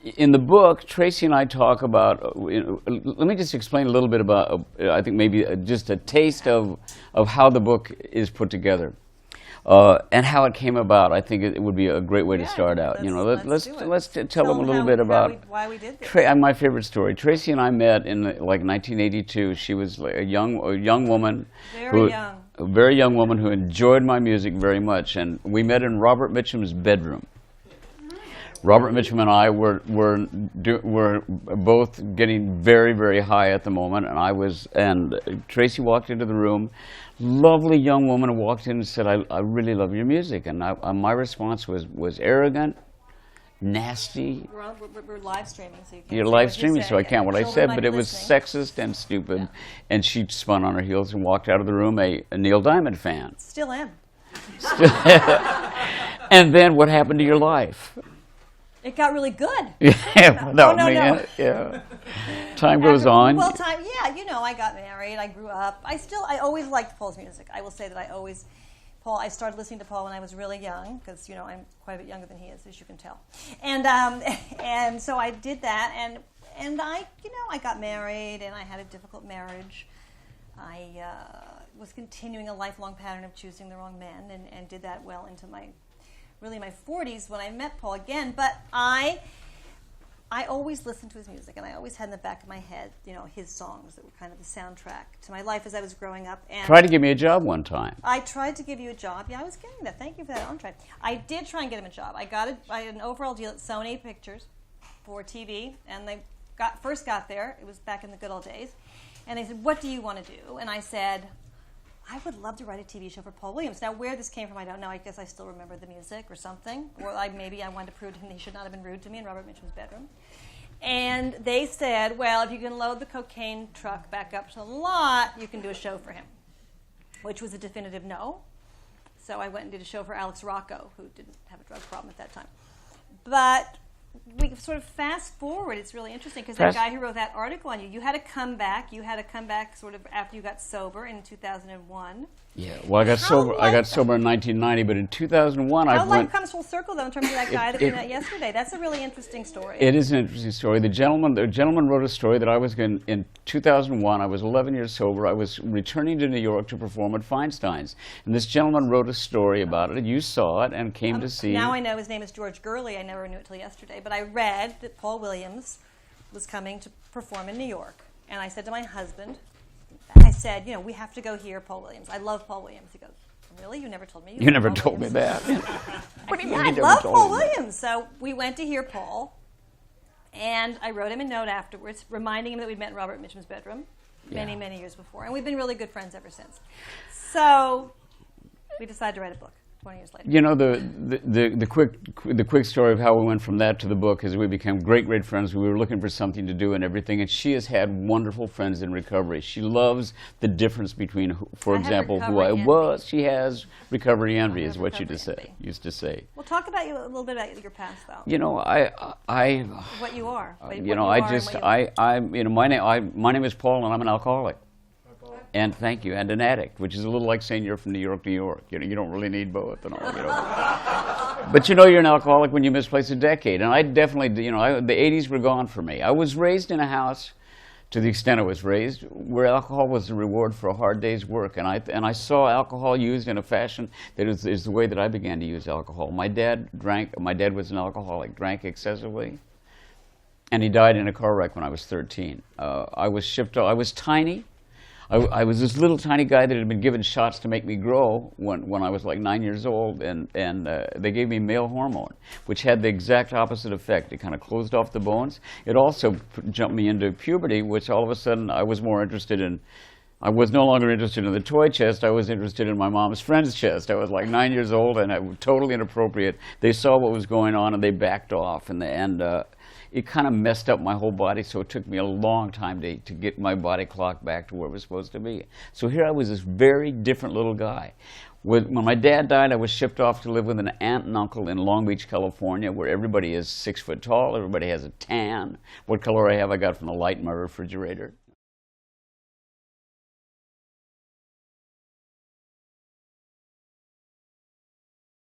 in the book, Tracey and I talk about, let me just explain a little bit about, I think maybe just a taste of how the book is put together. And how it came about. I think it would be a great way to start out. Let's tell them a little bit about why we did this. My favorite story. Tracey and I met in like 1982. She was a young woman, a very young woman who enjoyed my music very much, and we met in Robert Mitchum's bedroom. Robert Mitchum and I were both getting very, very high at the moment, and Tracey walked into the room. Lovely young woman walked in and said, I really love your music. And my response was arrogant, nasty. We're live streaming, so you can't. You're live streaming, so I can't what I said, but it was sexist and stupid. Yeah. And she spun on her heels and walked out of the room a Neil Diamond fan. Still am. And then what happened to your life? It got really good. Yeah, without me in it. Yeah. Time goes on. Well, yeah, I got married, I grew up. I always liked Paul's music. I will say that I started listening to Paul when I was really young, because, I'm quite a bit younger than he is, as you can tell. And so I did that, and I got married, and I had a difficult marriage. I was continuing a lifelong pattern of choosing the wrong men, and did that well into my 40s when I met Paul again. But I always listened to his music, and I always had in the back of my head, his songs that were kind of the soundtrack to my life as I was growing up. And try to give me a job one time. I tried to give you a job. Yeah, I was getting that. Thank you for that entree. I did try and get him a job. I had an overall deal at Sony Pictures for TV, and they first got there. It was back in the good old days. And they said, "What do you want to do?" And I said, I would love to write a TV show for Paul Williams. Now, where this came from, I don't know. I guess I still remember the music or something. Or maybe I wanted to prove to him he should not have been rude to me in Robert Mitchum's bedroom. And they said, well, if you can load the cocaine truck back up to the lot, you can do a show for him, which was a definitive no. So I went and did a show for Alex Rocco, who didn't have a drug problem at that time. But we sort of fast forward. It's really interesting because that guy who wrote that article on you had to come back. You had to come back sort of after you got sober in 2001. Yeah, well, I got sober in 1990, but in 2001 How life comes full circle, though, in terms of that guy that we met yesterday. That's a really interesting story. It is an interesting story. The gentleman wrote a story that I was in 2001. I was 11 years sober. I was returning to New York to perform at Feinstein's, and this gentleman wrote a story about it. You saw it and came to see. Now I know his name is George Gurley. I never knew it till yesterday, but I read that Paul Williams was coming to perform in New York, and I said to my husband, I said, we have to go hear Paul Williams. I love Paul Williams. He goes, really? You never told me you never told me that. What do you mean? I love Paul Williams. So we went to hear Paul, and I wrote him a note afterwards reminding him that we'd met in Robert Mitchum's bedroom many, many years before. And we've been really good friends ever since. So we decided to write a book 20 years later. The quick story of how we went from that to the book is we became great friends. We were looking for something to do and everything, and she has had wonderful friends in recovery. She loves the difference between, for example, who I was. She has recovery envy, is what you used to say. Well, talk about a little bit about your past, though. What you are. My name is Paul, and I'm an alcoholic. And thank you, and an addict, which is a little like saying you're from New York, New York. You don't really need both and all. But you're an alcoholic when you misplace a decade. And I definitely, the 80s were gone for me. I was raised in a house, to the extent I was raised, where alcohol was the reward for a hard day's work. And I saw alcohol used in a fashion that is the way that I began to use alcohol. My dad was an alcoholic, drank excessively. And he died in a car wreck when I was 13. I was tiny. I was this little tiny guy that had been given shots to make me grow when I was like 9 years old, and they gave me male hormone, which had the exact opposite effect. It kind of closed off the bones. It also jumped me into puberty, which all of a sudden I was more interested in. I was no longer interested in the toy chest. I was interested in my mom's friend's chest. I was like 9 years old, and it was totally inappropriate. They saw what was going on, and they backed off. And it kind of messed up my whole body, so it took me a long time to get my body clock back to where it was supposed to be. So here I was, this very different little guy. When my dad died, I was shipped off to live with an aunt and uncle in Long Beach, California, where everybody is 6 foot tall, everybody has a tan. What color I have, I got from the light in my refrigerator.